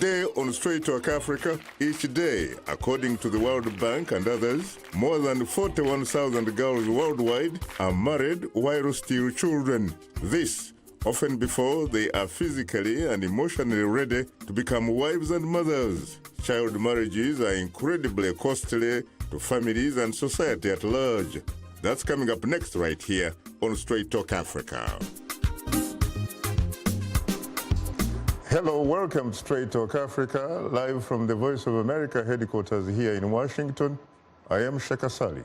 Today on Straight Talk Africa, each day, according to the World Bank and others, more than 41,000 girls worldwide are married while still children. This often before they are physically and emotionally ready to become wives and mothers. Child marriages are incredibly costly to families and society at large. That's coming up next right here on Straight Talk Africa. Hello, welcome to Straight Talk Africa, live from the Voice of America headquarters here in Washington. I am Shekasali.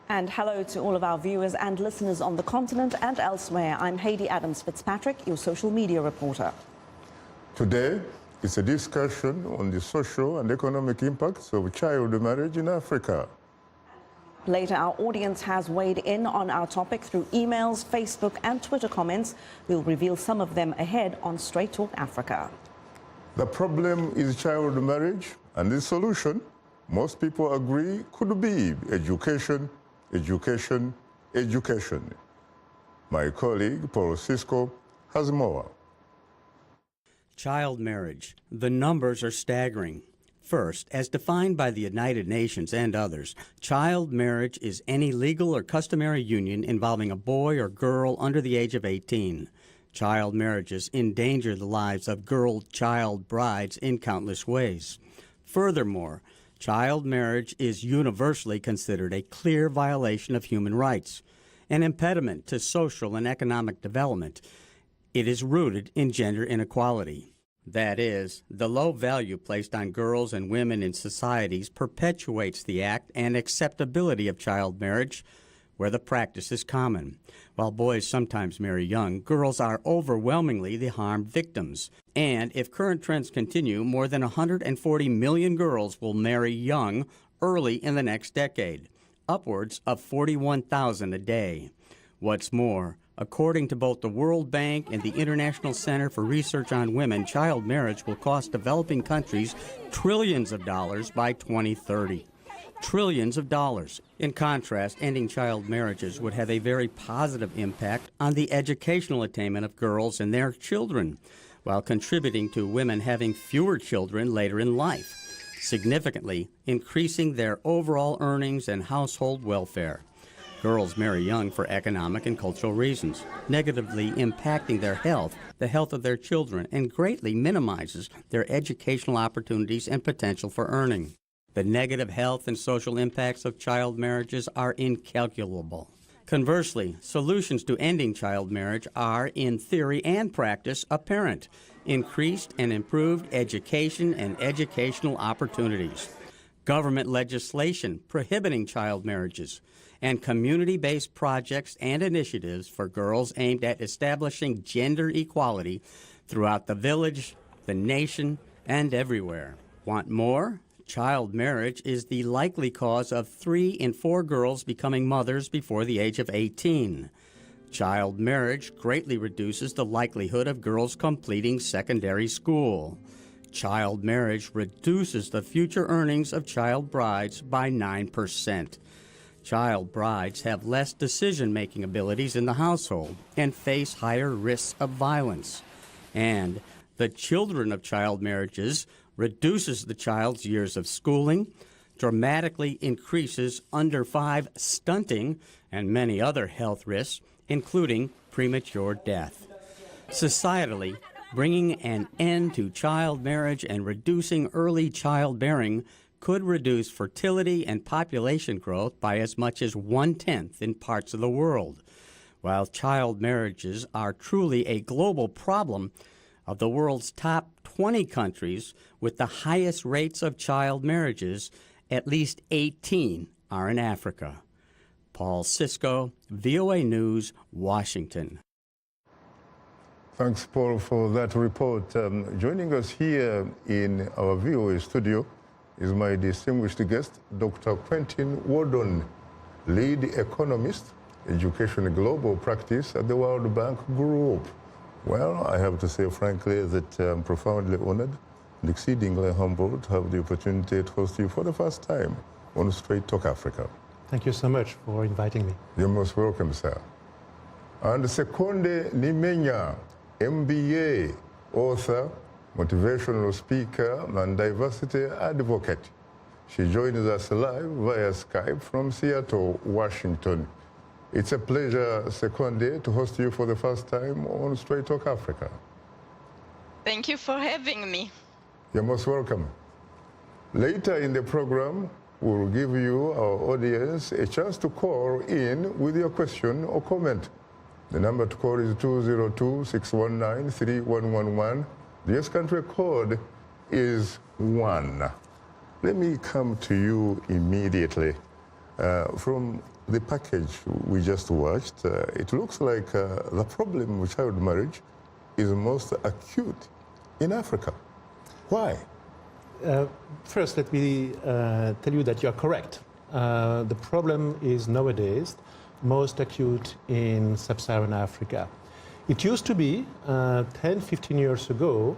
And hello to all of our viewers and listeners on the continent and elsewhere. I'm Haiti Adams Fitzpatrick, your social media reporter. Today, it's a discussion on the social and economic impacts of child marriage in Africa. Later, our audience has weighed in on our topic through emails, Facebook and Twitter comments. We'll reveal some of them ahead on Straight Talk Africa. The problem is child marriage, and the solution, most people agree, could be education, education, education. My colleague, Paul Cisco, has more. Child marriage. The numbers are staggering. First, as defined by the United Nations and others, child marriage is any legal or customary union involving a boy or girl under the age of 18. Child marriages endanger the lives of child brides in countless ways. Furthermore, child marriage is universally considered a clear violation of human rights, an impediment to social and economic development. It is rooted in gender inequality. That is, the low value placed on girls and women in societies perpetuates the act and acceptability of child marriage, where the practice is common. While boys sometimes marry young, girls are overwhelmingly the harmed victims. And if current trends continue, more than 140 million girls will marry young early in the next decade, upwards of 41,000 a day. What's more, according to both the World Bank and the International Center for Research on Women, child marriage will cost developing countries trillions of dollars by 2030. Trillions of dollars. In contrast, ending child marriages would have a very positive impact on the educational attainment of girls and their children, while contributing to women having fewer children later in life, significantly increasing their overall earnings and household welfare. Girls marry young for economic and cultural reasons, negatively impacting their health, the health of their children, and greatly minimizes their educational opportunities and potential for earning. The negative health and social impacts of child marriages are incalculable. Conversely, solutions to ending child marriage are, in theory and practice, apparent: increased and improved education and educational opportunities, government legislation prohibiting child marriages, and community-based projects and initiatives for girls aimed at establishing gender equality throughout the village, the nation, and everywhere. Want more? Child marriage is the likely cause of 3 in 4 girls becoming mothers before the age of 18. Child marriage greatly reduces the likelihood of girls completing secondary school. Child marriage reduces the future earnings of child brides by 9%. Child brides have less decision-making abilities in the household and face higher risks of violence. And the children of child marriages reduces the child's years of schooling, dramatically increases under 5 stunting, and many other health risks, including premature death. Societally, bringing an end to child marriage and reducing early childbearing could reduce fertility and population growth by as much as 1/10 in parts of the world. While child marriages are truly a global problem, of the world's top 20 countries with the highest rates of child marriages, at least 18 are in Africa. Paul Cisco, VOA News, Washington. Thanks, Paul, for that report. Joining us here in our VOA studio is my distinguished guest, Dr. Quentin Wardon, lead economist, education and global practice at the World Bank Group. Well, I have to say, frankly, that I'm profoundly honored and exceedingly humbled to have the opportunity to host you for the first time on Straight Talk Africa. Thank you so much for inviting me. You're most welcome, sir. And Sekonde Nimenya, MBA, author, motivational speaker and diversity advocate. She joins us live via Skype from Seattle, Washington. It's a pleasure, Sekonde, to host you for the first time on Straight Talk Africa. Thank you for having me. You're most welcome. Later in the program, we'll give you, our audience, a chance to call in with your question or comment. The number to call is 202-619-3111. The US country code is 1. Let me come to you immediately. From the package we just watched, it looks like the problem with child marriage is most acute in Africa. Why? First, let me tell you that you are correct. The problem is nowadays most acute in sub-Saharan Africa. It used to be 10, 15 years ago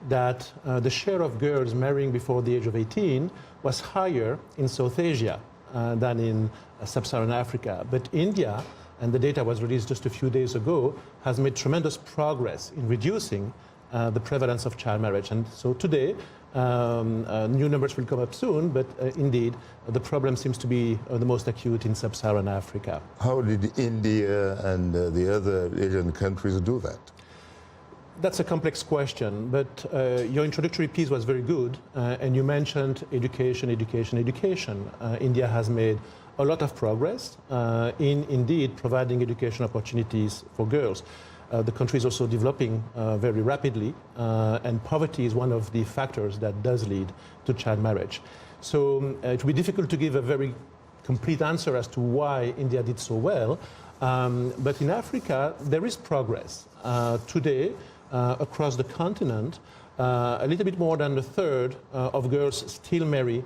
that the share of girls marrying before the age of 18 was higher in South Asia than in sub-Saharan Africa. But India, and the data was released just a few days ago, has made tremendous progress in reducing the prevalence of child marriage. And so today, new numbers will come up soon, but indeed, the problem seems to be the most acute in sub-Saharan Africa. How did India and the other Asian countries do that? That's a complex question, but your introductory piece was very good, and you mentioned education, education, education. India has made a lot of progress in indeed providing education opportunities for girls. The country is also developing very rapidly, and poverty is one of the factors that does lead to child marriage. So it will be difficult to give a very complete answer as to why India did so well, but in Africa there is progress. Today, across the continent, a little bit more than a third of girls still marry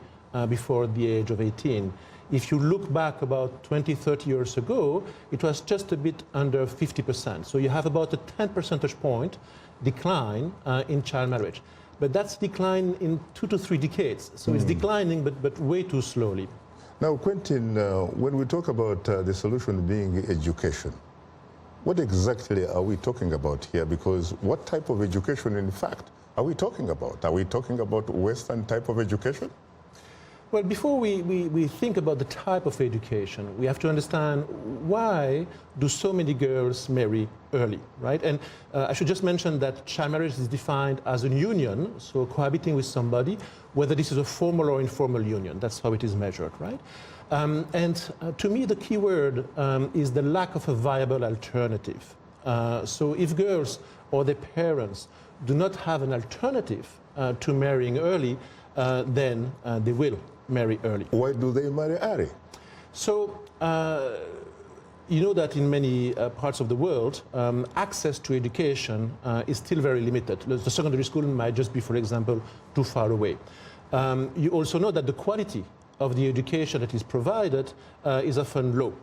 before the age of 18. If you look back about 20, 30 years ago, it was just a bit under 50%. So you have about a 10 percentage point decline in child marriage. But that's decline in 2 to 3 decades. So it's declining, but way too slowly. Now, Quentin, when we talk about the solution being education, what exactly are we talking about here? Because what type of education, in fact, are we talking about? Are we talking about Western type of education? Well, before we think about the type of education, we have to understand why do so many girls marry early, right? And I should just mention that child marriage is defined as a union, so cohabiting with somebody, whether this is a formal or informal union. That's how it is measured, right? To me, the key word is the lack of a viable alternative. So if girls or their parents do not have an alternative to marrying early, then they will marry early. Why do they marry early? So, you know that in many parts of the world, access to education is still very limited. The secondary school might just be, for example, too far away. You also know that the quality of the education that is provided is often low.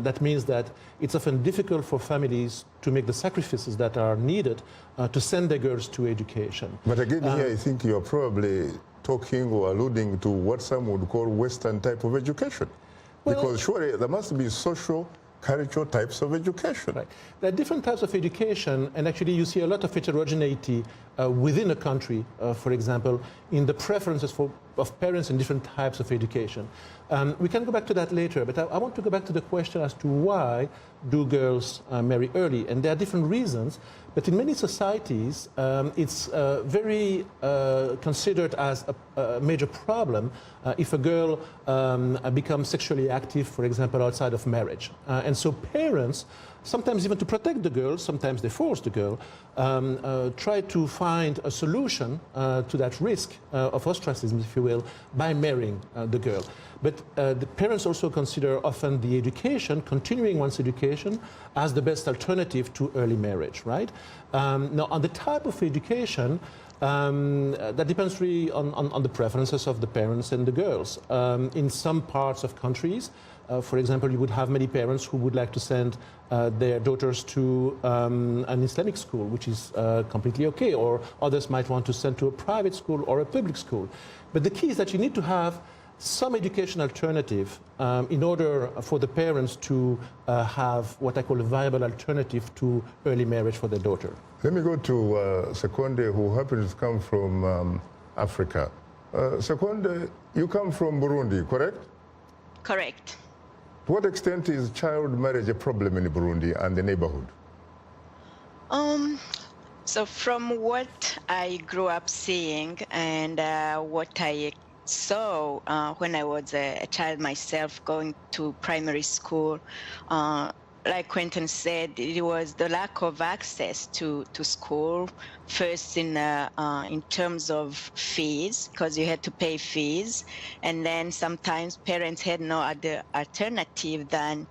That means that it's often difficult for families to make the sacrifices that are needed to send their girls to education. But again, here I think you're probably talking or alluding to what some would call Western type of education. Well, because surely there must be social, cultural types of education. Right. There are different types of education, and actually you see a lot of heterogeneity within a country, for example, in the preferences of parents in different types of education. We can go back to that later, but I want to go back to the question as to why do girls marry early? And there are different reasons, but in many societies, it's very considered as a major problem if a girl becomes sexually active, for example, outside of marriage. And so parents, sometimes even to protect the girl, sometimes they force the girl, try to find a solution to that risk of ostracism, if you will, by marrying the girl. But the parents also consider often the education, continuing one's education, as the best alternative to early marriage, right? Now, on the type of education, that depends really on the preferences of the parents and the girls. In some parts of countries, for example, you would have many parents who would like to send their daughters to an Islamic school, which is completely okay, or others might want to send to a private school or a public school. But the key is that you need to have some education alternative in order for the parents to have what I call a viable alternative to early marriage for their daughter. Let me go to Sekonde, who happens to come from Africa. Sekonde, you come from Burundi, correct? Correct. To what extent is child marriage a problem in Burundi and the neighborhood? So from what I grew up seeing and what I saw when I was a child myself going to primary school, like Quentin said, it was the lack of access to school, first in terms of fees, because you had to pay fees, and then sometimes parents had no other alternative than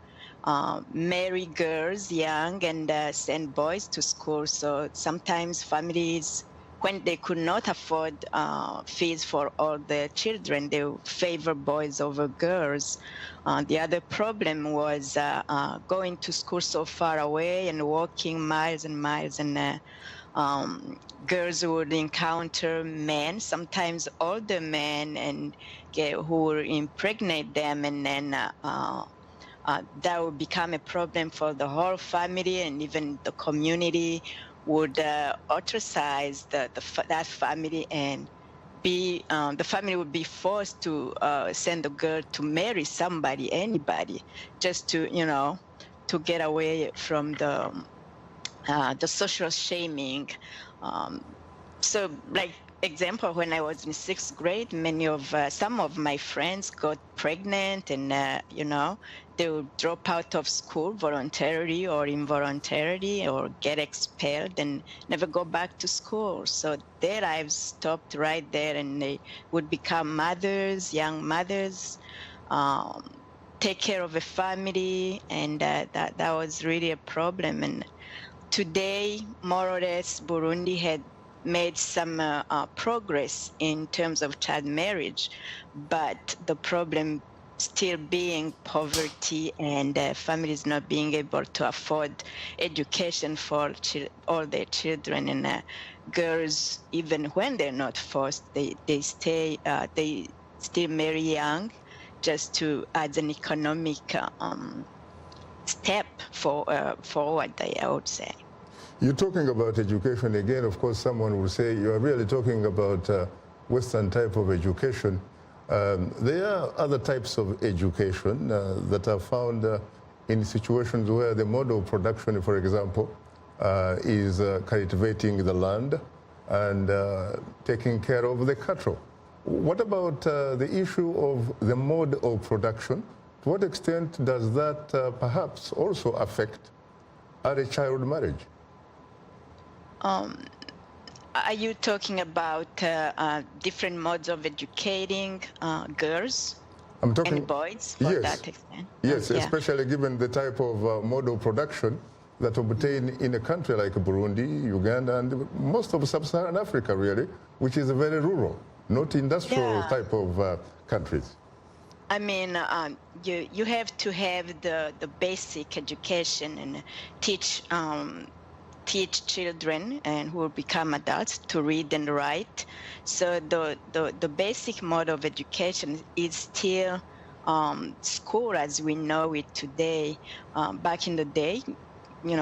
marry girls young and send boys to school. So sometimes families, when they could not afford fees for all their children, they would favor boys over girls. The other problem was going to school so far away and walking miles and miles, and girls would encounter men, sometimes older men, and who would impregnate them, and then that would become a problem for the whole family, and even the community would ostracize that family, and the family would be forced to send the girl to marry somebody, anybody, just to, to get away from the social shaming. So, like example, when I was in 6th grade, some of my friends got pregnant, and they would drop out of school voluntarily or involuntarily, or get expelled and never go back to school. So their lives stopped right there, and they would become mothers, young mothers, take care of a family, and that was really a problem. And today, more or less, Burundi had made some progress in terms of child marriage, but the problem still being poverty and families not being able to afford education for all their children, and girls, even when they're not forced, they still marry young, just to as an economic step forward, I would say. You're talking about education again. Of course, someone will say you are really talking about Western type of education. There are other types of education that are found in situations where the mode of production, for example, is cultivating the land and taking care of the cattle. What about the issue of the mode of production? To what extent does that perhaps also affect early child marriage? Are you talking about different modes of educating girls and boys for that extent? Yes, especially given the type of mode of production that obtain in a country like Burundi, Uganda, and most of sub-Saharan Africa, really, which is very rural, not industrial type of countries. I mean, you have to have the basic education and teach children and who will become adults to read and write. So the basic mode of education is still school as we know it today. Back in the day,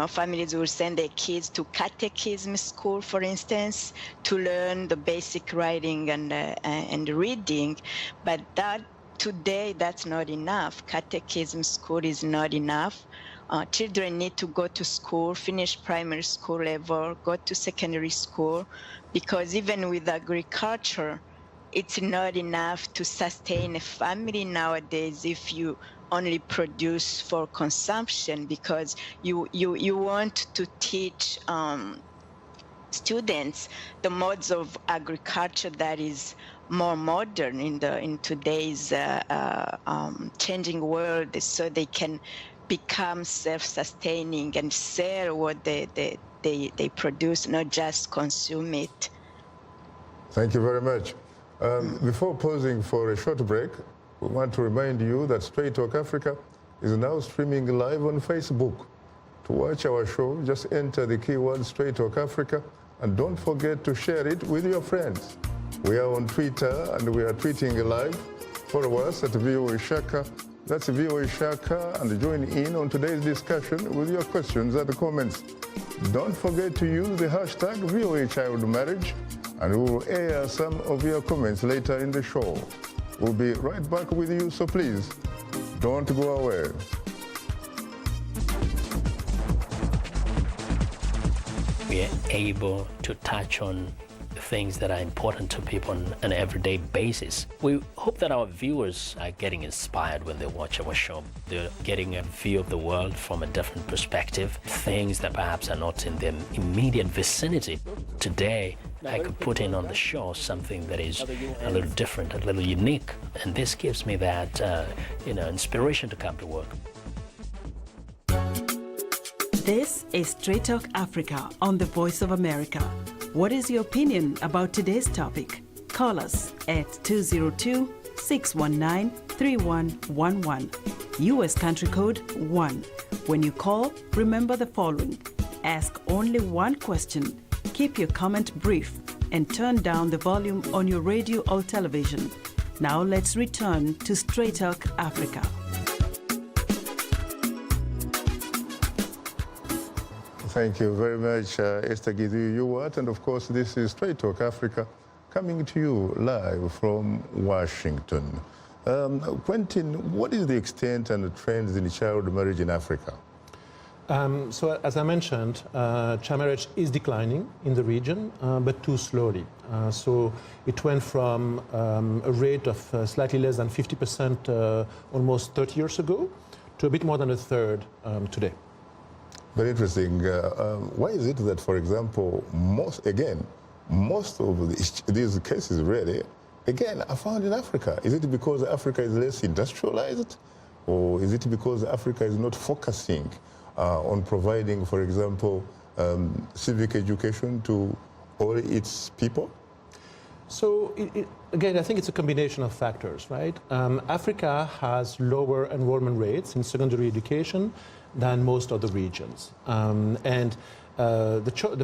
families would send their kids to catechism school, for instance, to learn the basic writing and reading. But today, that's not enough. Catechism school is not enough. Children need to go to school, finish primary school level, go to secondary school, because even with agriculture, it's not enough to sustain a family nowadays if you only produce for consumption, because you want to teach students the modes of agriculture that is more modern in today's changing world, so they can become self-sustaining and sell what they produce, not just consume it. Thank you very much. Before pausing for a short break, we want to remind you that Straight Talk Africa is now streaming live on Facebook. To watch our show, just enter the keyword Straight Talk Africa, and don't forget to share it with your friends. We are on Twitter, and we are tweeting live. Follow us at VOA Shaka. That's VOA Shaka, and join in on today's discussion with your questions and comments. Don't forget to use the hashtag VOA Child Marriage, and we will air some of your comments later in the show. We'll be right back with you, so please don't go away. We are able to touch on things that are important to people on an everyday basis. We hope that our viewers are getting inspired when they watch our show. They're getting a view of the world from a different perspective, things that perhaps are not in their immediate vicinity. Today, I could put in on the show something that is a little different, a little unique, and this gives me that, inspiration to come to work. This is Straight Talk Africa on the Voice of America. What is your opinion about today's topic? Call us at 202-619-3111. U.S. country code 1. When you call, remember the following. Ask only one question. Keep your comment brief and turn down the volume on your radio or television. Now let's return to Straight Talk Africa. Thank you very much, Esther Gidu-Yuwat. And of course, this is Straight Talk Africa, coming to you live from Washington. Quentin, what is the extent and the trends in child marriage in Africa? So as I mentioned, child marriage is declining in the region, but too slowly. So it went from a rate of slightly less than 50% almost 30 years ago to a bit more than a third today. Very interesting. Why is it that, for example, most of these cases really, again, are found in Africa? Is it because Africa is less industrialized? Or is it because Africa is not focusing on providing, for example, civic education to all its people? So, again, I think it's a combination of factors, right? Africa has lower enrollment rates in secondary education than most other regions. The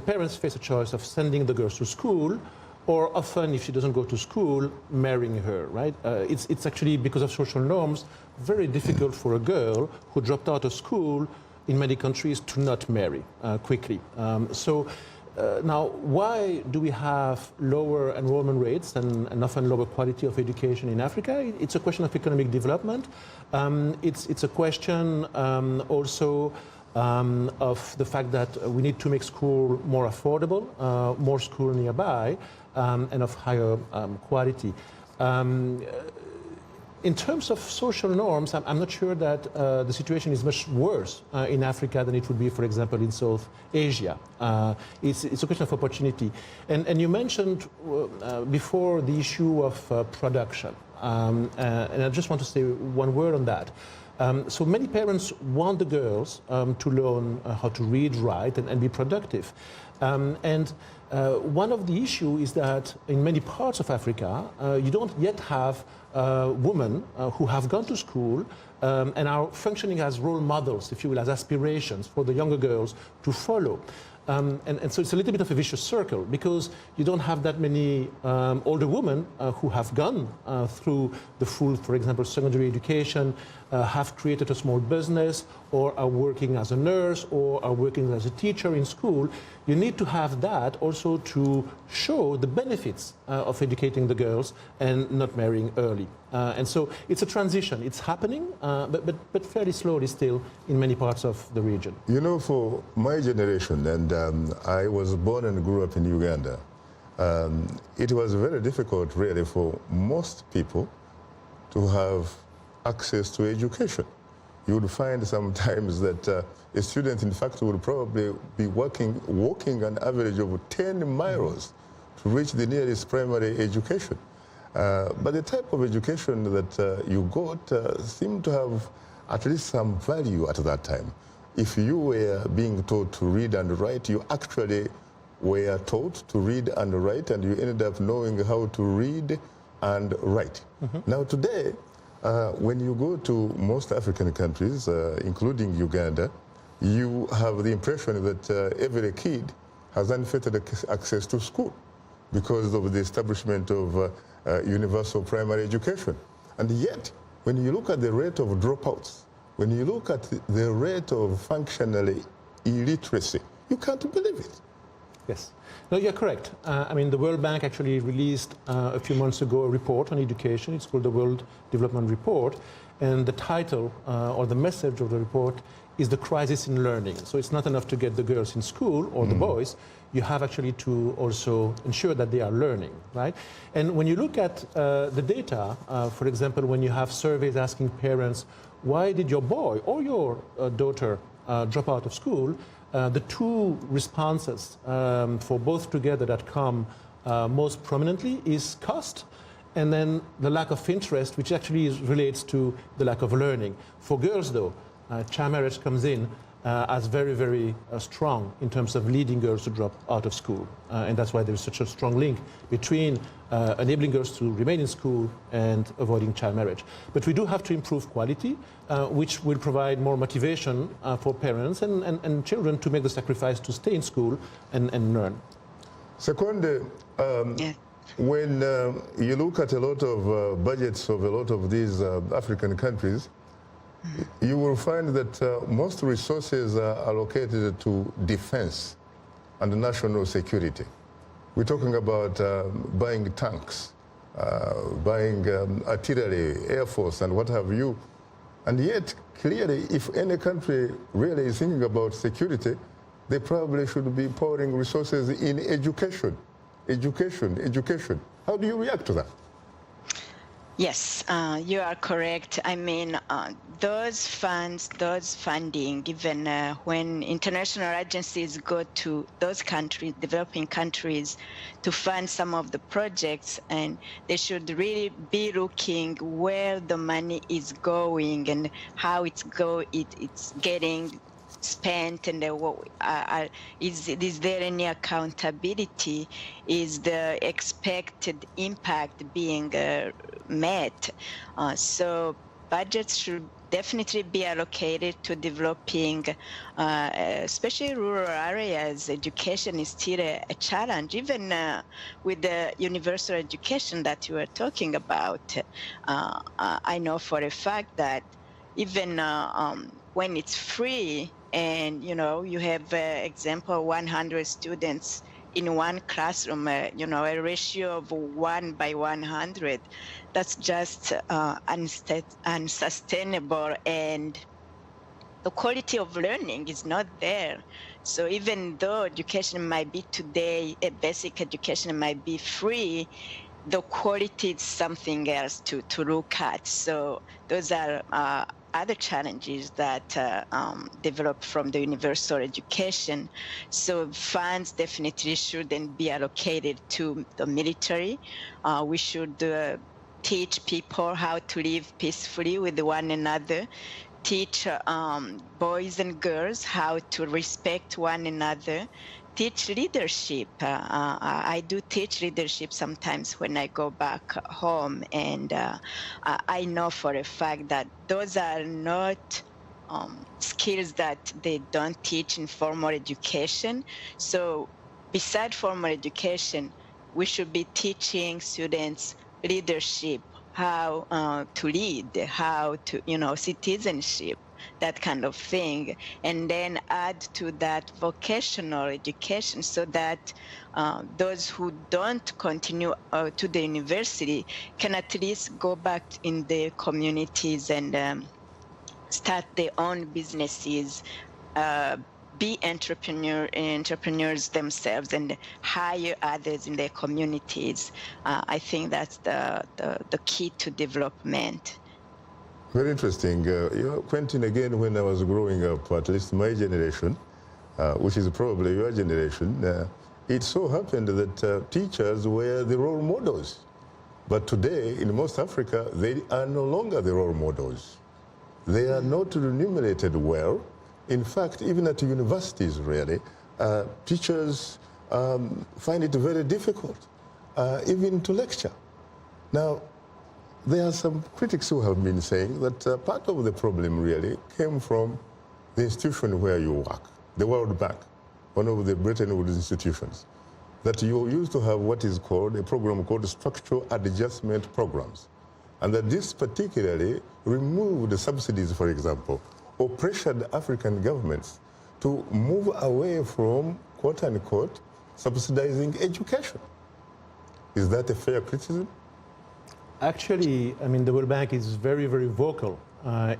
parents face a choice of sending the girls to school, or often, if she doesn't go to school, marrying her, right? It's actually, because of social norms, very difficult for a girl who dropped out of school in many countries to not marry quickly. Now, why do we have lower enrollment rates and often lower quality of education in Africa? It's a question of economic development. It's a question also of the fact that we need to make school more affordable, more school nearby, and of higher quality. In terms of social norms, I'm not sure that the situation is much worse in Africa than it would be, for example, in South Asia. It's a question of opportunity. And you mentioned before the issue of production. And I just want to say one word on that. So many parents want the girls to learn how to read, write, and be productive. One of the issues is that in many parts of Africa, you don't yet have women who have gone to school and are functioning as role models, if you will, as aspirations for the younger girls to follow. And so it's a little bit of a vicious circle, because you don't have that many older women who have gone through the full, for example, secondary education, have created a small business, or are working as a nurse, or are working as a teacher in school. You need to have that also to show the benefits of educating the girls and not marrying early. And so it's a transition. It's happening, but fairly slowly still in many parts of the region. You know, for my generation, and I was born and grew up in Uganda, it was very difficult really for most people to have access to education. You would find sometimes that a student, in fact, would probably be walking an average of 10 miles to reach the nearest primary education. But the type of education that you got seemed to have at least some value at that time. If you were being taught to read and write, you actually were taught to read and write, and you ended up knowing how to read and write. Now today, when you go to most African countries, including Uganda, you have the impression that every kid has unfettered access to school because of the establishment of universal primary education. And yet, when you look at the rate of dropouts, when you look at the rate of functional illiteracy, you can't believe it. Yes. No, you're correct. I mean, the World Bank actually released a few months ago a report on education. It's called the World Development Report. And the title or the message of the report is the crisis in learning. So it's not enough to get the girls in school or the boys. You have actually to also ensure that they are learning, right? And when you look at the data, for example, when you have surveys asking parents, why did your boy or your daughter drop out of school? The two responses for both together that come most prominently is cost, and then the lack of interest, which actually relates to the lack of learning. For girls, though, child marriage comes in as very, very strong in terms of leading girls to drop out of school. And that's why there's such a strong link between enabling girls to remain in school and avoiding child marriage. But we do have to improve quality, which will provide more motivation for parents and children to make the sacrifice to stay in school and learn. Seconde, when you look at a lot of budgets of a lot of these African countries, you will find that most resources are allocated to defense and national security. We're talking about buying tanks, buying artillery, air force, and what have you. And yet, clearly, if any country really is thinking about security, they probably should be pouring resources in education. Education. How do you react to that? Yes, you are correct. I mean, those funds, those funding, even when international agencies go to those countries, developing countries, to fund some of the projects, and they should really be looking where the money is going and how it's getting spent, and is there any accountability? Is the expected impact being met? So budgets should definitely be allocated to developing, especially rural areas. Education is still a challenge, even with the universal education that you were talking about. I know for a fact that even when it's free, and you have example 100 students in one classroom, a ratio of 1 by 100, that's just unsustainable, and the quality of learning is not there. So even though education might be today, a basic education might be free, the quality is something else to look at. So those are other challenges that develop from the universal education. So funds definitely shouldn't be allocated to the military. We should teach people how to live peacefully with one another, teach boys and girls how to respect one another, teach leadership. I do teach leadership sometimes when I go back home, and I know for a fact that those are not skills that they don't teach in formal education. So beside formal education, we should be teaching students leadership, how to lead, how to, citizenship, that kind of thing, and then add to that vocational education, so that those who don't continue to the university can at least go back in their communities and start their own businesses, be entrepreneurs themselves, and hire others in their communities. I think that's the key to development. Very interesting. Quentin, again, when I was growing up, at least my generation, which is probably your generation, it so happened that teachers were the role models. But today, in most Africa, they are no longer the role models. They are not remunerated well. In fact, even at universities, really, teachers find it very difficult, even to lecture. Now, there are some critics who have been saying that part of the problem really came from the institution where you work, the World Bank, one of the Bretton Woods institutions, that you used to have what is called a program called structural adjustment programs. and that this particularly removed the subsidies, for example, or pressured African governments to move away from, quote unquote, subsidizing education. Is that a fair criticism? Actually, I mean, the World Bank is very, very vocal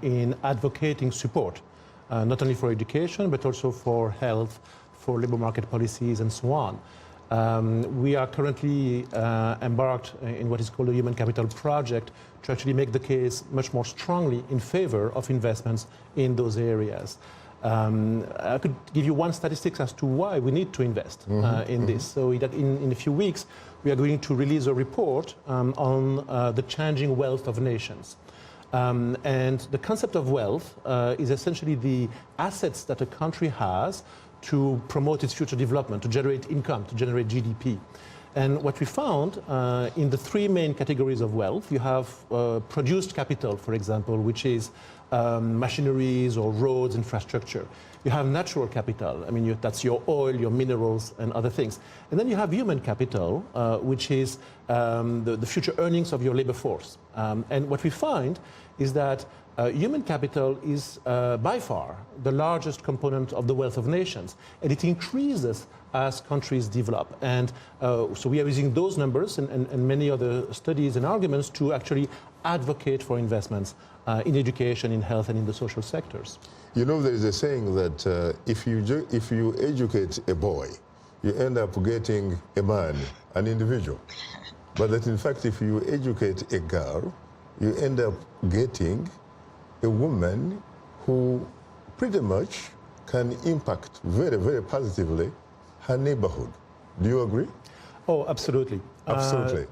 in advocating support, not only for education, but also for health, for labor market policies, and so on. We are currently embarked in what is called a Human Capital Project to actually make the case much more strongly in favor of investments in those areas. I could give you one statistic as to why we need to invest in this. So in a few weeks, we are going to release a report on the changing wealth of nations. And the concept of wealth is essentially the assets that a country has to promote its future development, to generate income, to generate GDP. And what we found in the three main categories of wealth, you have produced capital, for example, which is machineries or roads, infrastructure. You have natural capital, I mean, that's your oil, your minerals, and other things. And then you have human capital, which is the future earnings of your labor force. And what we find is that human capital is by far the largest component of the wealth of nations, and it increases as countries develop. And so we are using those numbers and many other studies and arguments to actually advocate for investments in education, in health, and in the social sectors. You know, there is a saying that if you educate a boy, you end up getting a man, an individual. But that in fact, if you educate a girl, you end up getting a woman who pretty much can impact very, very positively her neighborhood. Do you agree? Oh, absolutely. Absolutely.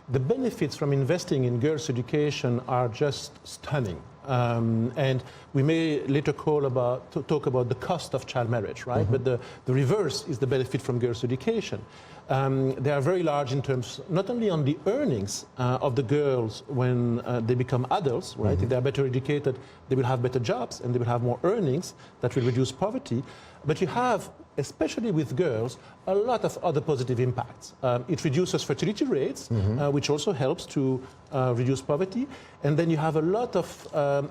The benefits from investing in girls' education are just stunning. And we may later talk about the cost of child marriage, right? But the reverse is the benefit from girls' education. They are very large in terms, not only on the earnings of the girls when they become adults, right? If they are better educated, they will have better jobs and they will have more earnings that will reduce poverty. But you have, especially with girls, a lot of other positive impacts. It reduces fertility rates, which also helps to reduce poverty. And then you have a lot of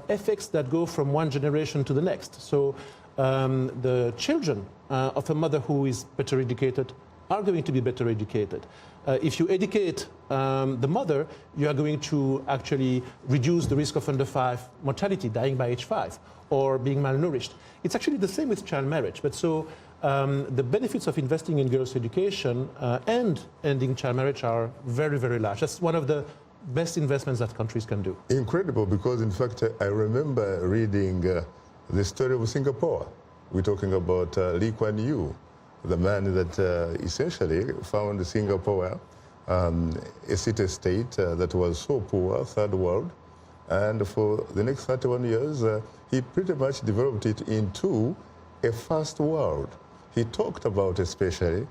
effects that go from one generation to the next. So the children of a mother who is better educated are going to be better educated. If you educate the mother, you are going to actually reduce the risk of under 5 mortality, dying by age 5, or being malnourished. It's actually the same with child marriage. But so the benefits of investing in girls' education and ending child marriage are very, very large. That's one of the best investments that countries can do. Incredible, because in fact, I remember reading the story of Singapore. We're talking about Lee Kuan Yew, the man that essentially found Singapore a city-state that was so poor, third world. And for the next 31 years, he pretty much developed it into a first world. He talked about especially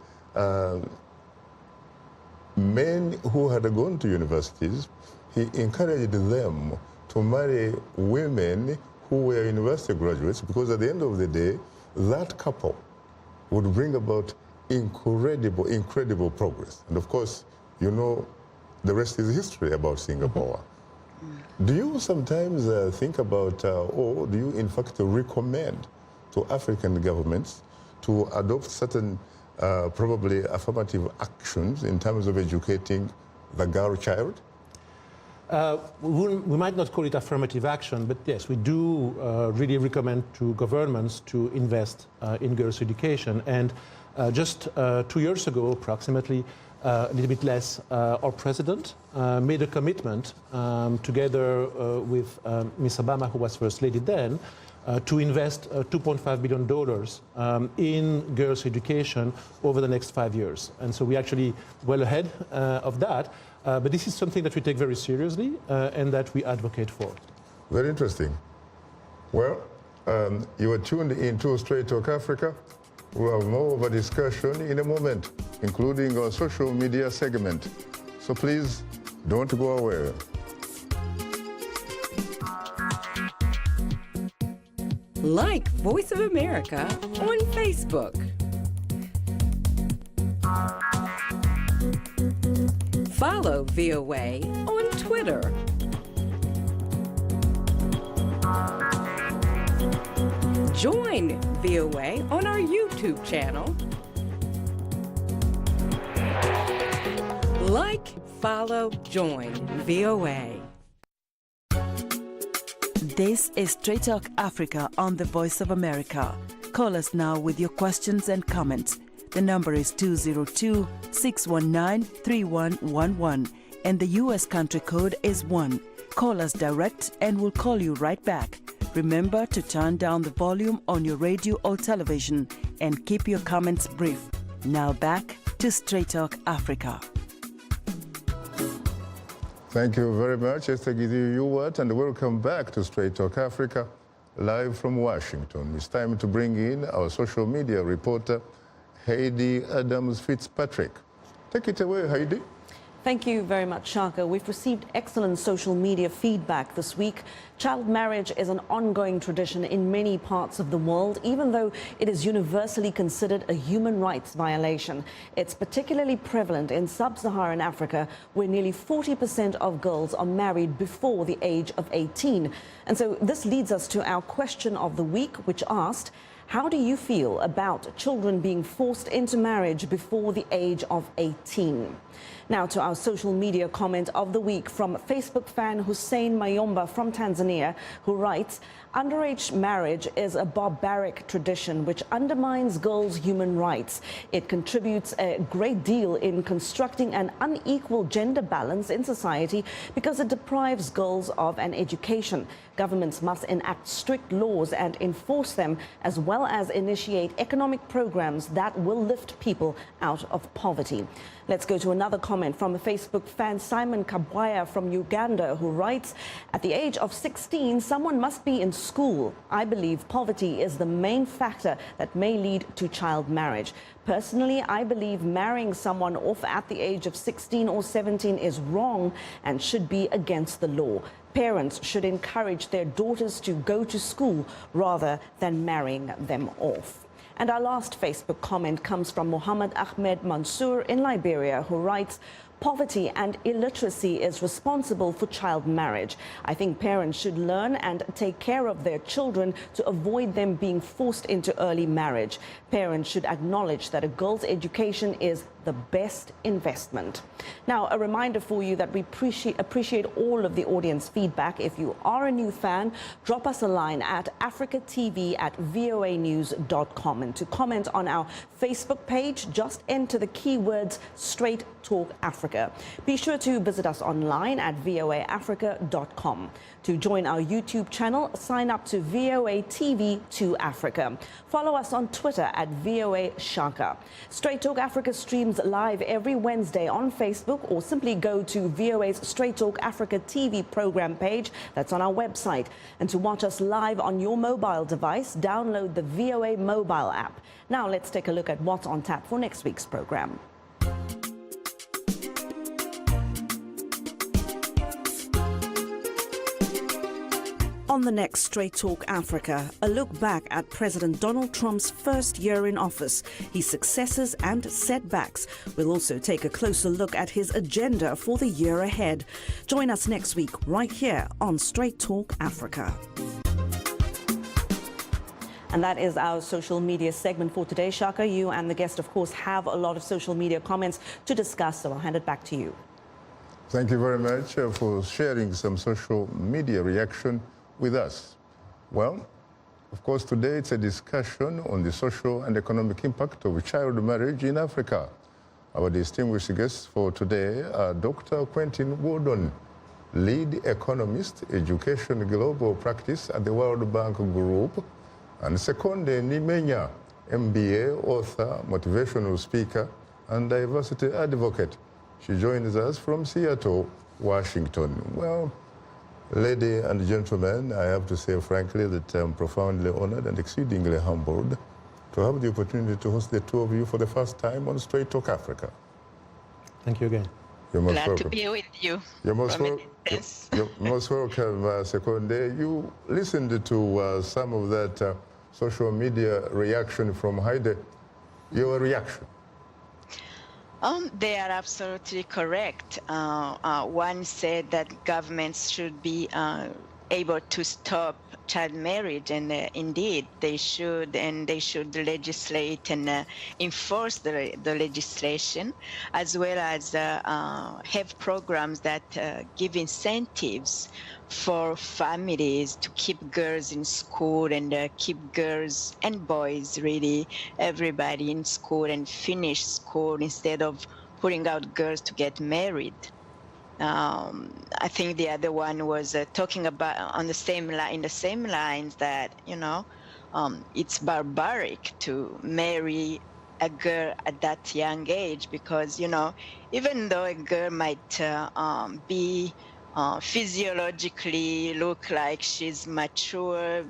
men who had gone to universities. He encouraged them to marry women who were university graduates, because at the end of the day, that couple would bring about incredible, incredible progress. And of course, you know, the rest is history about Singapore. Do you sometimes think about, or do you in fact recommend to African governments to adopt certain probably affirmative actions in terms of educating the girl child? We might not call it affirmative action, but yes, we do really recommend to governments to invest in girls' education. And just 2 years ago, approximately, a little bit less, our president made a commitment together with Ms. Obama, who was First Lady then, to invest $2.5 billion in girls' education over the next 5 years. And so we're actually well ahead of that. But this is something that we take very seriously and that we advocate for. Very interesting. Well, you are tuned into Straight Talk Africa. We'll have more of a discussion in a moment, including our social media segment. So please don't go away. Like Voice of America on Facebook. Follow VOA on Twitter. Join VOA on our YouTube channel. Like, follow, join VOA. This is Straight Talk Africa on the Voice of America. Call us now with your questions and comments. The number is 202-619-3111 and the U.S. country code is 1. Call us direct and we'll call you right back. Remember to turn down the volume on your radio or television and keep your comments brief. Now back to Straight Talk Africa. Thank you very much, Esther Gidi-Yuwat, and welcome back to Straight Talk Africa, live from Washington. It's time to bring in our social media reporter, Heidi Adams-Fitzpatrick. Take it away, Heidi. Thank you very much, Shaka. We've received excellent social media feedback this week. Child marriage is an ongoing tradition in many parts of the world, even though it is universally considered a human rights violation. It's particularly prevalent in sub-Saharan Africa, where nearly 40% of girls are married before the age of 18. And so this leads us to our question of the week, which asked, how do you feel about children being forced into marriage before the age of 18? Now to our social media comment of the week from Facebook fan Hussein Mayomba from Tanzania, who writes, underage marriage is a barbaric tradition which undermines girls' human rights. It contributes a great deal in constructing an unequal gender balance in society because it deprives girls of an education. Governments must enact strict laws and enforce them, as well as initiate economic programs that will lift people out of poverty. Let's go to another comment from a Facebook fan, Simon Kabwaya from Uganda, who writes, at the age of 16, someone must be in school. I believe poverty is the main factor that may lead to child marriage. Personally, I believe marrying someone off at the age of 16 or 17 is wrong and should be against the law. Parents should encourage their daughters to go to school rather than marrying them off. And our last Facebook comment comes from Mohammed Ahmed Mansour in Liberia, who writes, poverty and illiteracy is responsible for child marriage. I think parents should learn and take care of their children to avoid them being forced into early marriage. Parents should acknowledge that a girl's education is the best investment. Now, a reminder for you that we appreciate all of the audience feedback. If you are a new fan, drop us a line at africatv@voanews.com. And to comment on our Facebook page, just enter the keywords Straight Talk Africa. Be sure to visit us online at voaafrica.com. To join our YouTube channel, sign up to VOA TV2 Africa. Follow us on Twitter at VOA Shaka. Straight Talk Africa streams live every Wednesday on Facebook, or simply go to VOA's Straight Talk Africa TV program page that's on our website. And to watch us live on your mobile device, download the VOA mobile app. Now let's take a look at what's on tap for next week's program. On the next Straight Talk Africa, a look back at President Donald Trump's first year in office, his successes and setbacks. We'll also take a closer look at his agenda for the year ahead. Join us next week right here on Straight Talk Africa. And that is our social media segment for today. Shaka, you and the guest, of course, have a lot of social media comments to discuss, so I'll hand it back to you. Thank you very much for sharing some social media reaction with us. Well, of course, today it's a discussion on the social and economic impact of child marriage in Africa. Our distinguished guests for today are Dr. Quentin Wardon, lead economist, education global practice at the World Bank Group, and Sekonde Nimenya, MBA, author, motivational speaker, and diversity advocate. She joins us from Seattle, Washington. Well, lady and gentlemen, I have to say frankly that I'm profoundly honored and exceedingly humbled to have the opportunity to host the two of you for the first time on Straight Talk Africa. Thank you again. You're most Glad welcome. to be with you. You're most, you're most welcome, Sekonde. You listened to some of that social media reaction from Heidi. Your reaction? They are absolutely correct. One said that governments should be able to stop child marriage, and indeed they should, and they should legislate and enforce the legislation, as well as have programs that give incentives for families to keep girls in school and keep girls and boys, really everybody in school, and finish school instead of putting out girls to get married. I think the other one was talking about on the same line, in the same lines, that it's barbaric to marry a girl at that young age, because even though a girl might be physiologically look like she's mature,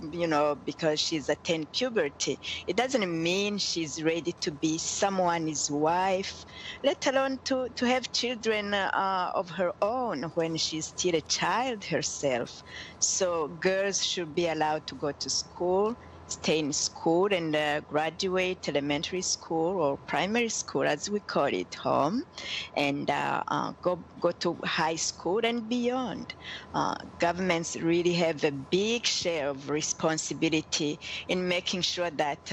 because she's attained puberty, it doesn't mean she's ready to be someone's wife, let alone to have children of her own when she's still a child herself. So girls should be allowed to go to school, stay in school, and graduate elementary school or primary school, as we call it, home, and go to high school and beyond. Governments really have a big share of responsibility in making sure that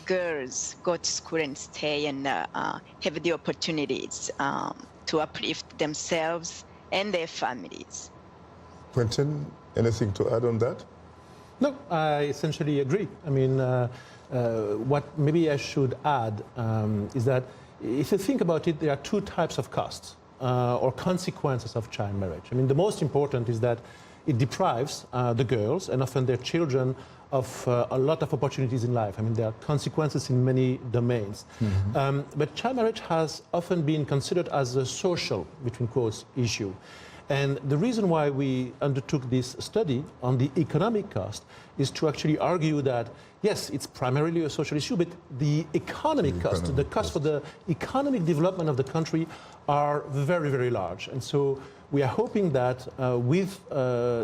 girls go to school and stay and have the opportunities to uplift themselves and their families. Quentin, anything to add on that? No, I essentially agree. I mean, what maybe I should add is that if you think about it, there are two types of costs or consequences of child marriage. I mean, the most important is that it deprives the girls, and often their children, of a lot of opportunities in life. I mean, there are consequences in many domains. Mm-hmm. But child marriage has often been considered as a social, between quotes, issue. And the reason why we undertook this study on the economic cost is to actually argue that, yes, it's primarily a social issue, but the economic cost, the cost for the economic development of the country are very, very large. And so we are hoping that with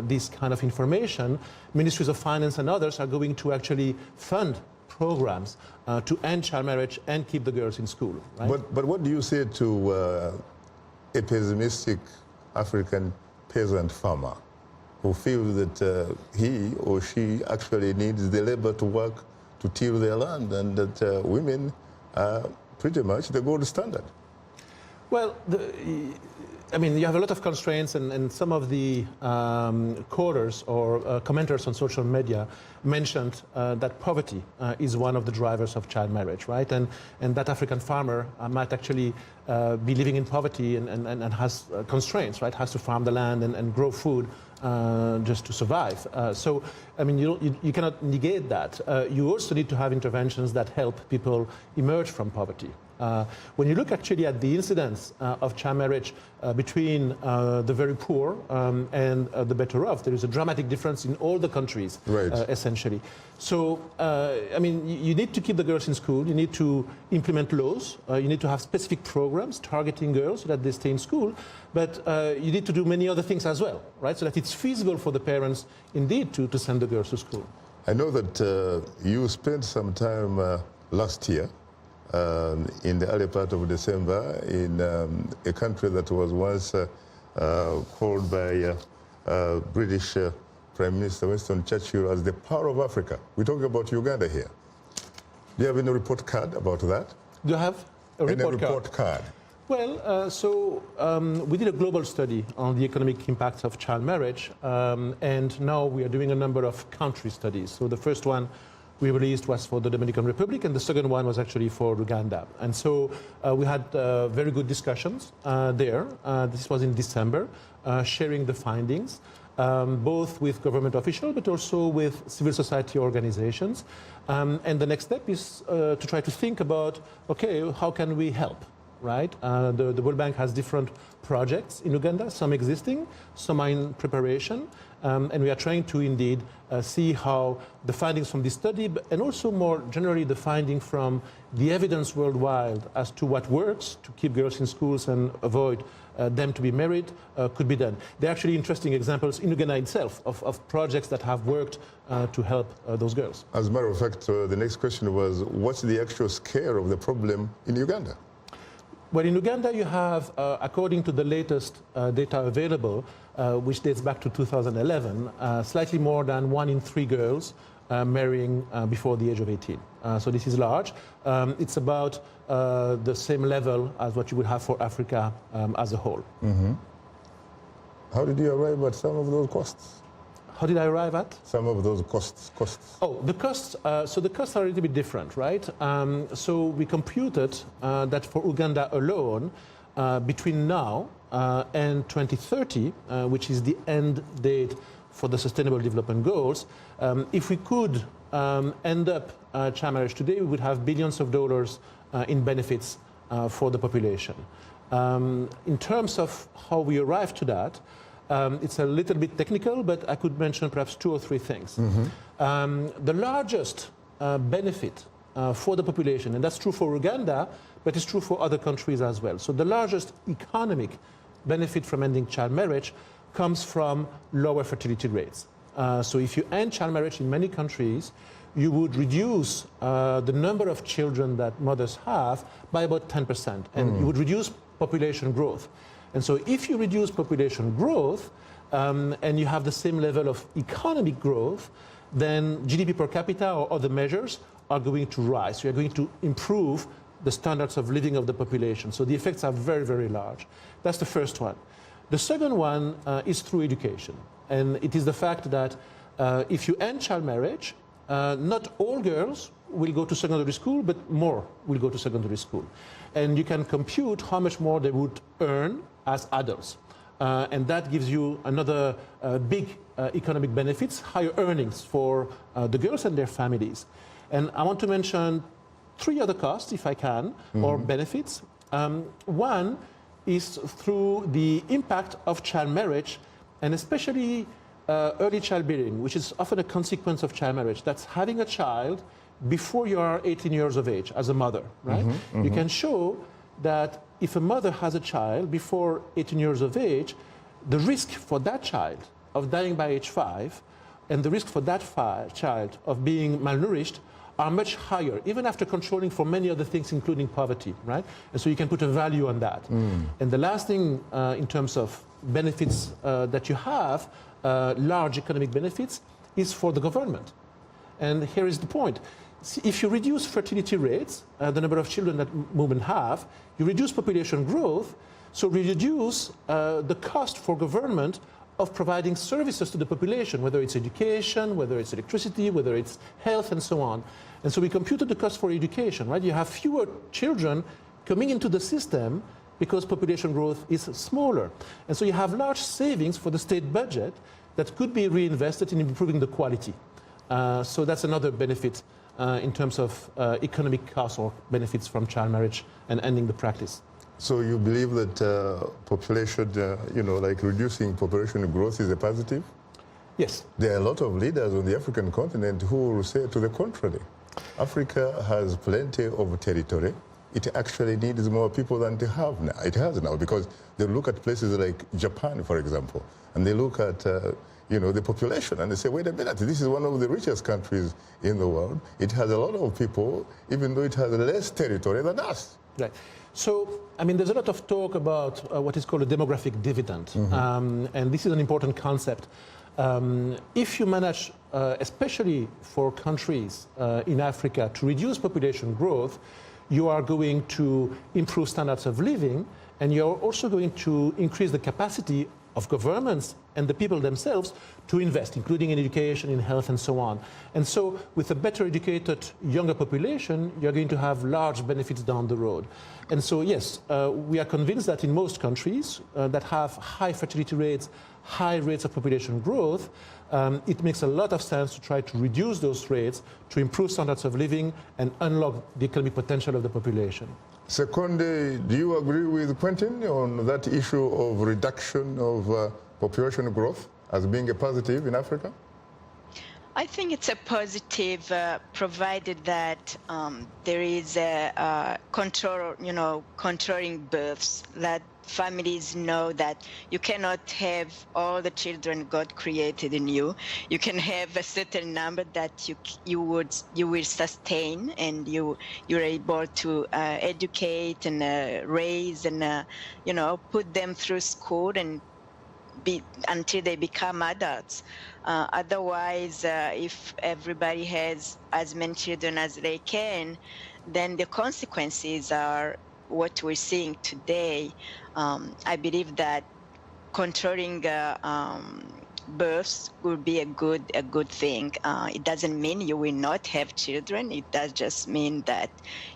this kind of information, ministries of finance and others are going to actually fund programs to end child marriage and keep the girls in school. Right? But what do you say to a pessimistic African peasant farmer who feels that he or she actually needs the labor to work to till their land, and that women are pretty much the gold standard? Well, I mean, you have a lot of constraints, and some of the callers or commenters on social media mentioned that poverty is one of the drivers of child marriage, right? And that African farmer might actually be living in poverty and has constraints, right? Has to farm the land and grow food just to survive. So, I mean, you cannot negate that. You also need to have interventions that help people emerge from poverty. When you look actually at the incidence of child marriage between the very poor and the better off, there is a dramatic difference in all the countries, right. Essentially. So, I mean, you need to keep the girls in school, you need to implement laws, you need to have specific programs targeting girls so that they stay in school, but you need to do many other things as well, right, so that it's feasible for the parents, indeed, to send the girls to school. I know that you spent some time last year in the early part of December in a country that was once called by British Prime Minister Winston Churchill as the Pearl of Africa. We're talking about Uganda here. Do you have any report card about that? Do you have a report card? Well, so we did a global study on the economic impacts of child marriage, and now we are doing a number of country studies. So the first one we released was for the Dominican Republic, and the second one was actually for Uganda. And so we had very good discussions there. This was in December, sharing the findings, both with government officials, but also with civil society organizations. And the next step is to try to think about, okay, how can we help? Right? The World Bank has different projects in Uganda, some existing, some are in preparation, and we are trying to indeed see how the findings from this study, and also more generally the finding from the evidence worldwide as to what works to keep girls in schools and avoid them to be married could be done. There are actually interesting examples in Uganda itself of projects that have worked to help those girls. As a matter of fact, the next question was, what's the actual scale of the problem in Uganda? Well, in Uganda, you have, according to the latest data available, which dates back to 2011, slightly more than 1 in 3 girls marrying before the age of 18. So this is large. It's about the same level as what you would have for Africa as a whole. Mm-hmm. How did you arrive at some of those costs? How did I arrive at? Some of those costs. Oh, the costs. So the costs are a little bit different, right? So we computed that for Uganda alone, between now and 2030, which is the end date for the Sustainable Development Goals, if we could end up child marriage today, we would have billions of dollars in benefits for the population. In terms of how we arrived to that, it's a little bit technical, but I could mention perhaps 2 or 3 things. Mm-hmm. The largest benefit for the population, and that's true for Uganda, but it's true for other countries as well. So the largest economic benefit from ending child marriage comes from lower fertility rates. So if you end child marriage in many countries, you would reduce the number of children that mothers have by about 10%, and you would reduce population growth. And so if you reduce population growth and you have the same level of economic growth, then GDP per capita or other measures are going to rise. So you're going to improve the standards of living of the population. So the effects are very, very large. That's the first one. The second one is through education. And it is the fact that if you end child marriage, not all girls will go to secondary school, but more will go to secondary school. And you can compute how much more they would earn as adults. And that gives you another big economic benefits, higher earnings for the girls and their families. And I want to mention 3 other costs, if I can, or benefits. One is through the impact of child marriage, and especially early childbearing, which is often a consequence of child marriage. That's having a child before you are 18 years of age as a mother, right? You can show that if a mother has a child before 18 years of age, the risk for that child of dying by age 5 and the risk for that child of being malnourished are much higher, even after controlling for many other things, including poverty, right? And so you can put a value on that. And the last thing in terms of benefits that you have, large economic benefits, is for the government. And here is the point. See, if you reduce fertility rates, the number of children that women have, you reduce population growth, so we reduce the cost for government of providing services to the population, whether it's education, whether it's electricity, whether it's health, and so on. And so we computed the cost for education, right? You have fewer children coming into the system because population growth is smaller. And so you have large savings for the state budget that could be reinvested in improving the quality. So that's another benefit in terms of economic costs or benefits from child marriage and ending the practice. So you believe that population, like reducing population growth is a positive? Yes. There are a lot of leaders on the African continent who will say to the contrary. Africa has plenty of territory. It actually needs more people than it has now, because they look at places like Japan, for example, and they look at the population, and they say, wait a minute, this is one of the richest countries in the world. It has a lot of people, even though it has less territory than us. Right. So, I mean, there's a lot of talk about what is called a demographic dividend, and this is an important concept. If you manage, especially for countries in Africa, to reduce population growth, you are going to improve standards of living, and you're also going to increase the capacity of governments and the people themselves to invest, including in education, in health, and so on. And so with a better educated younger population, you're going to have large benefits down the road. And so, yes, we are convinced that in most countries that have high fertility rates, high rates of population growth, it makes a lot of sense to try to reduce those rates, to improve standards of living, and unlock the economic potential of the population. Seconde, do you agree with Quentin on that issue of reduction of population growth as being a positive in Africa? I think it's a positive, provided that there is a control, controlling births, that families know that you cannot have all the children God created in you. You can have a certain number that you will sustain, and you're able to educate and raise and put them through school and until they become adults. Otherwise, if everybody has as many children as they can, then the consequences are what we're seeing today. I believe that controlling births would be a good thing. It doesn't mean you will not have children. It does just mean that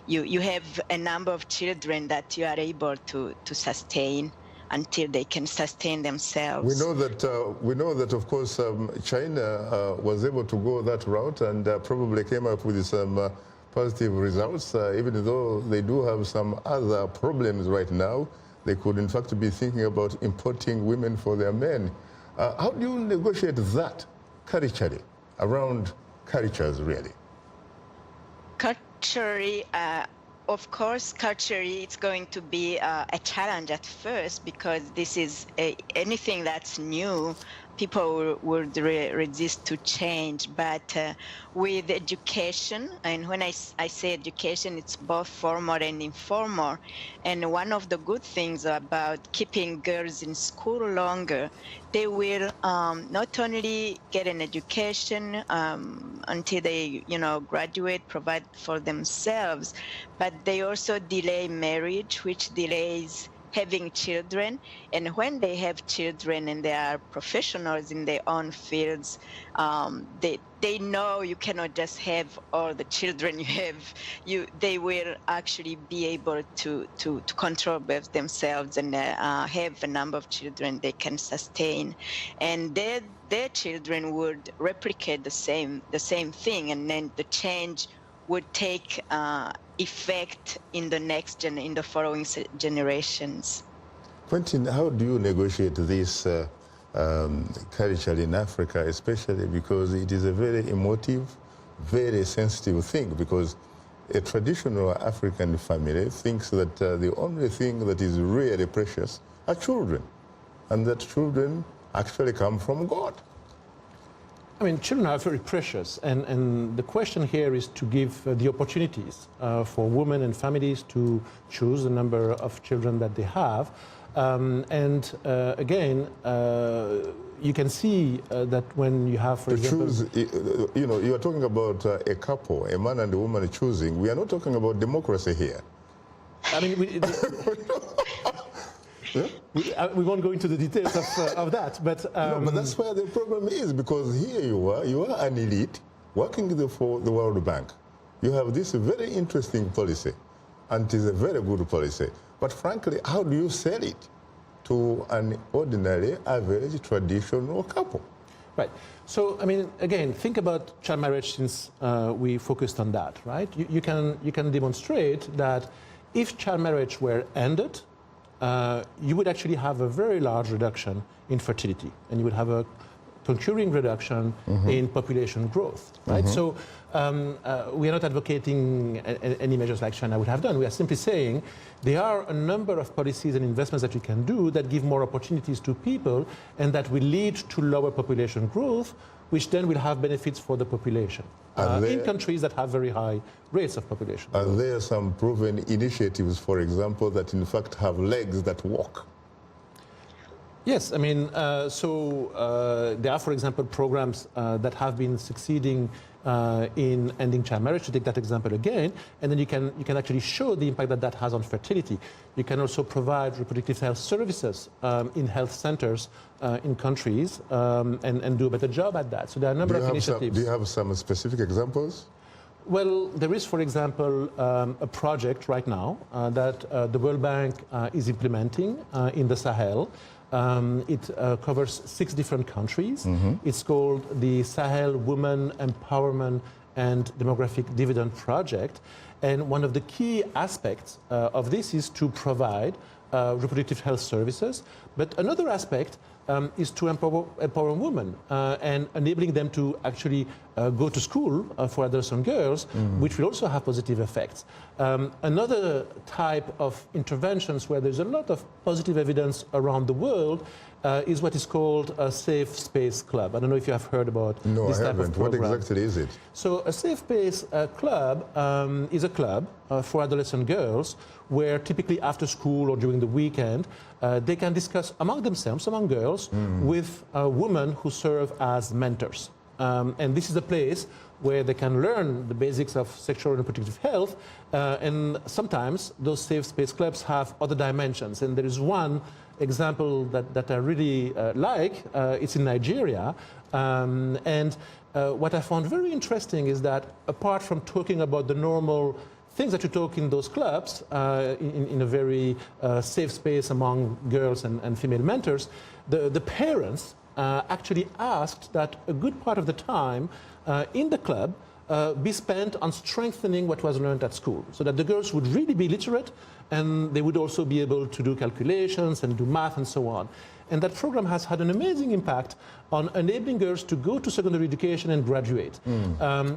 you have a number of children that you are able to sustain until they can sustain themselves. We know that of course, China was able to go that route and probably came up with some positive results, even though they do have some other problems right now. They could, in fact, be thinking about importing women for their men. How do you negotiate that culturally, around cultures, really? Culturally, of course, culturally, it's going to be a challenge at first, because this is anything that's new. People would resist to change, but with education, and when I say education, it's both formal and informal. And one of the good things about keeping girls in school longer, they will not only get an education until they, graduate, provide for themselves, but they also delay marriage, which delays having children. And when they have children and they are professionals in their own fields, they know you cannot just have all the children you have. They will actually be able to control both themselves and have a number of children they can sustain, and their children would replicate the same thing, and then the change would take effect in the following generations. Quentin, how do you negotiate this culture in Africa, especially because it is a very emotive, very sensitive thing, because a traditional African family thinks that the only thing that is really precious are children, and that children actually come from God. I mean, children are very precious, and the question here is to give the opportunities for women and families to choose the number of children that they have. Again, you can see that when you have, for example... choose, you are talking about a couple, a man and a woman choosing. We are not talking about democracy here. I mean, we won't go into the details of that, but... No, but that's where the problem is, because here you are an elite working for the World Bank. You have this very interesting policy, and it is a very good policy. But frankly, how do you sell it to an ordinary, average, traditional couple? Right. So, I mean, again, think about child marriage, since we focused on that, right? You can demonstrate that if child marriage were ended, you would actually have a very large reduction in fertility, and you would have a concurring reduction in population growth, right? So we are not advocating any measures like China would have done. We are simply saying there are a number of policies and investments that we can do that give more opportunities to people, and that will lead to lower population growth, which then will have benefits for the population in countries that have very high rates of population growth. Are there some proven initiatives, for example, that in fact have legs that walk? Yes, I mean, there are, for example, programs that have been succeeding in ending child marriage, to take that example again, and then you can actually show the impact that has on fertility. You can also provide reproductive health services in health centers in countries and do a better job at that. So there are a number of initiatives. Do you have some specific examples? Well, there is, for example, a project right now that the World Bank is implementing in the Sahel. It covers 6 different countries. It's called the Sahel Women Empowerment and Demographic Dividend Project. And one of the key aspects of this is to provide reproductive health services. But another aspect is to empower women and enabling them to actually go to school for adults and girls, which will also have positive effects. Another type of interventions where there's a lot of positive evidence around the world is what is called a Safe Space Club. I don't know if you have heard about No, this I type of haven't. What program. exactly is it? So a Safe Space Club is a club for adolescent girls where typically after school or during the weekend they can discuss among themselves, among girls, with women who serve as mentors. And this is a place where they can learn the basics of sexual and reproductive health, and sometimes those safe space clubs have other dimensions. And there is one example that I really like. It's in Nigeria, and what I found very interesting is that apart from talking about the normal things that you talk in those clubs in a very safe space among girls and female mentors, the parents actually asked that a good part of the time in the club be spent on strengthening what was learned at school, so that the girls would really be literate and they would also be able to do calculations and do math and so on. And that program has had an amazing impact on enabling girls to go to secondary education and graduate.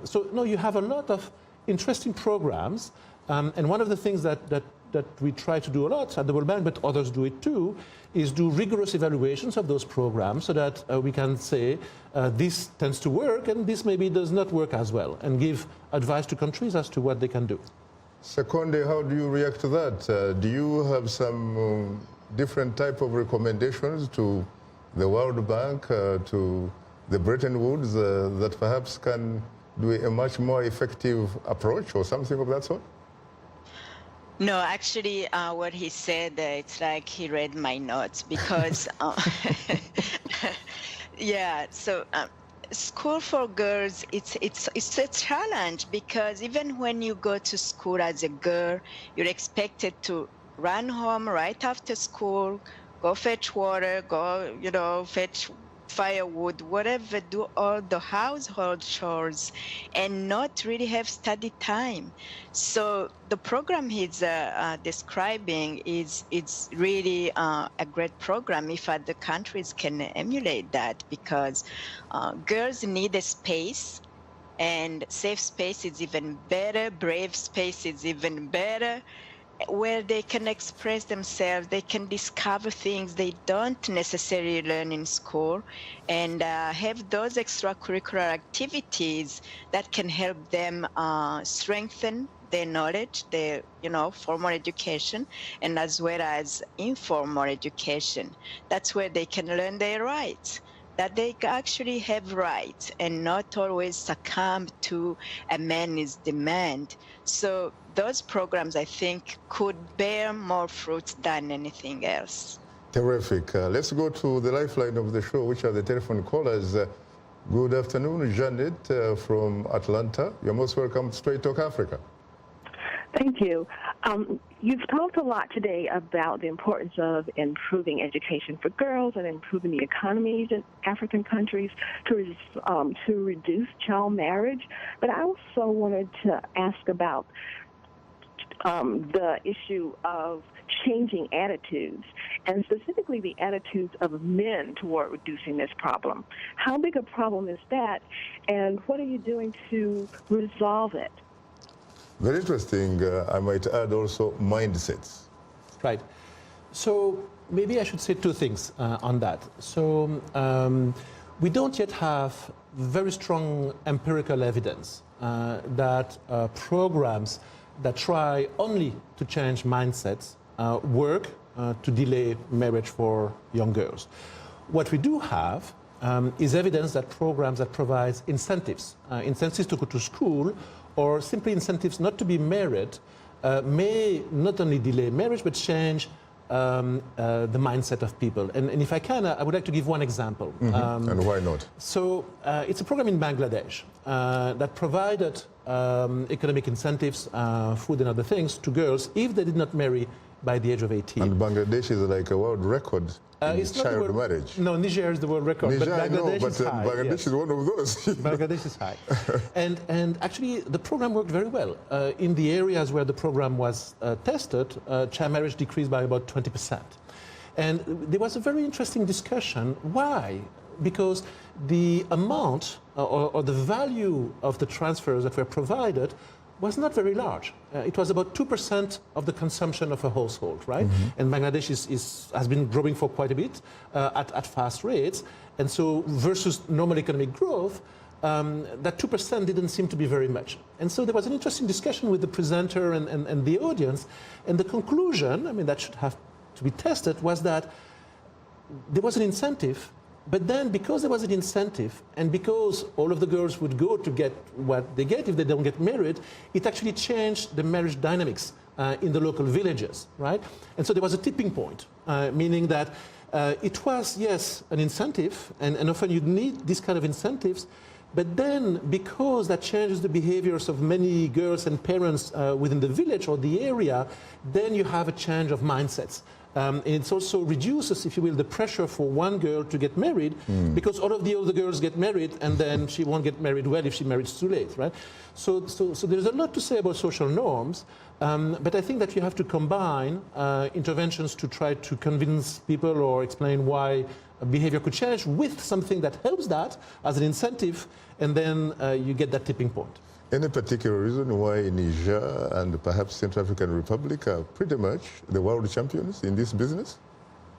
So no, you have a lot of interesting programs, and one of the things that we try to do a lot at the World Bank, but others do it too, is do rigorous evaluations of those programs so that we can say this tends to work and this maybe does not work as well, and give advice to countries as to what they can do. Seconde, how do you react to that? Do you have some different type of recommendations to the World Bank, to the Bretton Woods, that perhaps can do a much more effective approach or something of that sort? No, actually, what he said, it's like he read my notes because, yeah. So, school for girls, it's a challenge because even when you go to school as a girl, you're expected to run home right after school, go fetch water, go, fetch firewood, whatever, do all the household chores and not really have study time. So the program he's describing it's really a great program if other countries can emulate that, because girls need a space, and safe space is even better, brave space is even better, where they can express themselves, they can discover things they don't necessarily learn in school, and have those extracurricular activities that can help them strengthen their knowledge, their formal education, and as well as informal education. That's where they can learn their rights, that they actually have rights and not always succumb to a man's demand. So those programs, I think, could bear more fruit than anything else. Terrific. Let's go to the lifeline of the show, which are the telephone callers. Good afternoon, Janet from Atlanta. You're most welcome to Straight Talk Africa. Thank you. You've talked a lot today about the importance of improving education for girls and improving the economies in African countries to reduce child marriage. But I also wanted to ask about the issue of changing attitudes, and specifically the attitudes of men toward reducing this problem. How big a problem is that, and what are you doing to resolve it? Very interesting. I might add also mindsets. Right. So maybe I should say two things on that. So we don't yet have very strong empirical evidence that programs that try only to change mindsets work to delay marriage for young girls. What we do have is evidence that programs that provide incentives, incentives to go to school, or simply incentives not to be married, may not only delay marriage, but change the mindset of people. And if I can, I would like to give one example. And why not? So it's a program in Bangladesh that provided economic incentives, food and other things to girls if they did not marry by the age of 18. And Bangladesh is like a world record in child marriage. No, Niger is the world record, Niger, but Bangladesh but is high. Bangladesh yes. is one of those. Bangladesh is high. And actually, the program worked very well. In the areas where the program was tested, child marriage decreased by about 20%. And there was a very interesting discussion. Why? Because the amount or the value of the transfers that were provided was not very large. It was about 2% of the consumption of a household, right? And Bangladesh has been growing for quite a bit at fast rates. And so versus normal economic growth, that 2% didn't seem to be very much. And so there was an interesting discussion with the presenter and the audience. And the conclusion, I mean, that should have to be tested, was that there was an incentive. But then because there was an incentive and because all of the girls would go to get what they get if they don't get married, it actually changed the marriage dynamics in the local villages, right? And so there was a tipping point, meaning that it was, yes, an incentive, and often you need these kind of incentives, but then because that changes the behaviors of many girls and parents within the village or the area, then you have a change of mindsets. And it also reduces, if you will, the pressure for one girl to get married because all of the other girls get married and then she won't get married well if she marries too late, right? So there's a lot to say about social norms, but I think that you have to combine interventions to try to convince people or explain why behavior could change with something that helps that as an incentive, and then you get that tipping point. Any particular reason why Niger and perhaps Central African Republic are pretty much the world champions in this business?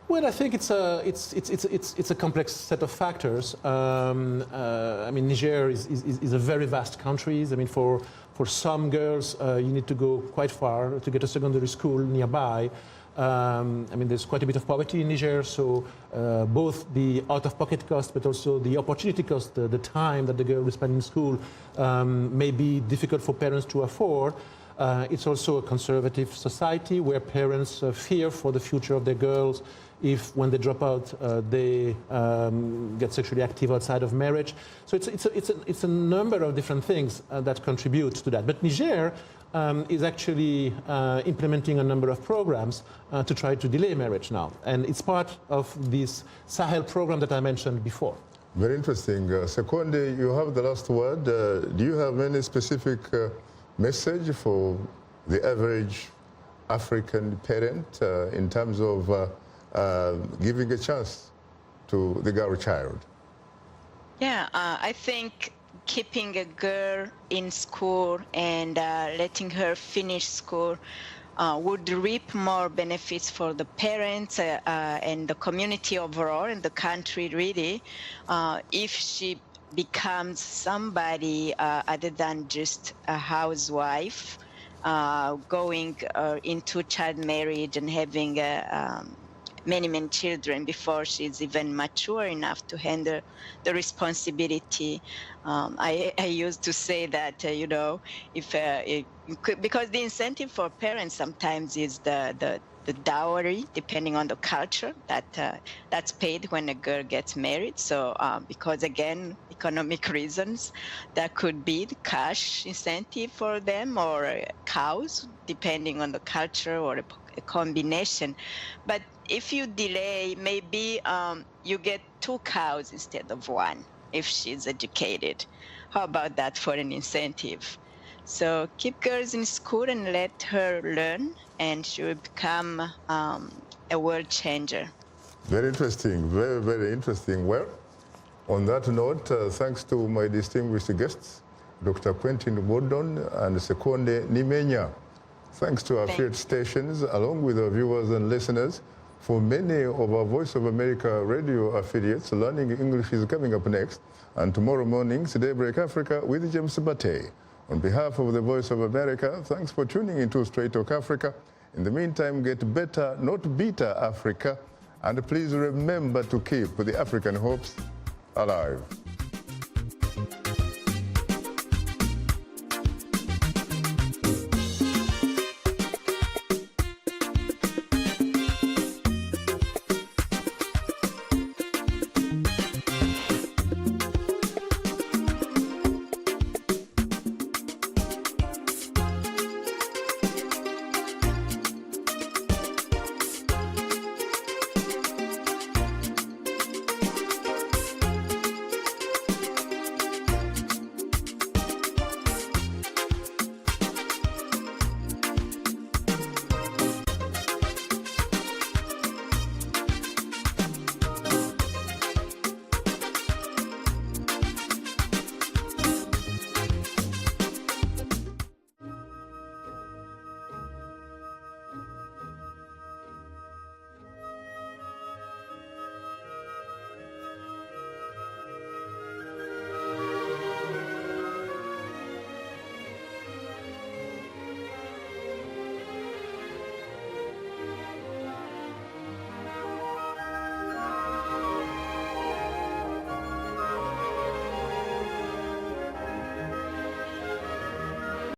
Well, I think it's a complex set of factors. I mean, Niger is a very vast country. I mean, for some girls, you need to go quite far to get a secondary school nearby. I mean, there's quite a bit of poverty in Niger, so both the out-of-pocket cost, but also the opportunity cost, the time that the girl will spend in school, may be difficult for parents to afford. It's also a conservative society where parents fear for the future of their girls if, when they drop out, they get sexually active outside of marriage. So it's a number of different things that contribute to that. But Niger is actually implementing a number of programs to try to delay marriage now. And it's part of this Sahel program that I mentioned before. Very interesting. Sekonde, you have the last word. Do you have any specific message for the average African parent in terms of giving a chance to the girl child? Yeah, I think keeping a girl in school and letting her finish school would reap more benefits for the parents and the community overall and the country really if she becomes somebody other than just a housewife going into child marriage and having many children before she's even mature enough to handle the responsibility. I used to say that, you know, if because the incentive for parents sometimes is the dowry, depending on the culture, that's paid when a girl gets married. So because again, economic reasons, that could be the cash incentive for them or cows, depending on the culture or a combination. But if you delay, maybe you get 2 cows instead of 1 if she's educated. How about that for an incentive? So keep girls in school and let her learn, and she will become a world changer. Very interesting, very interesting. Well, on that note, thanks to my distinguished guests, Dr. Quentin Wodon and Sekonde Nimenya. Thanks to our affiliate stations, along with our viewers and listeners. For many of our Voice of America radio affiliates, Learning English is coming up next. And tomorrow morning's Daybreak Africa with James Bate. On behalf of the Voice of America, thanks for tuning into Straight Talk Africa. In the meantime, get better, not bitter Africa. And please remember to keep the African hopes alive.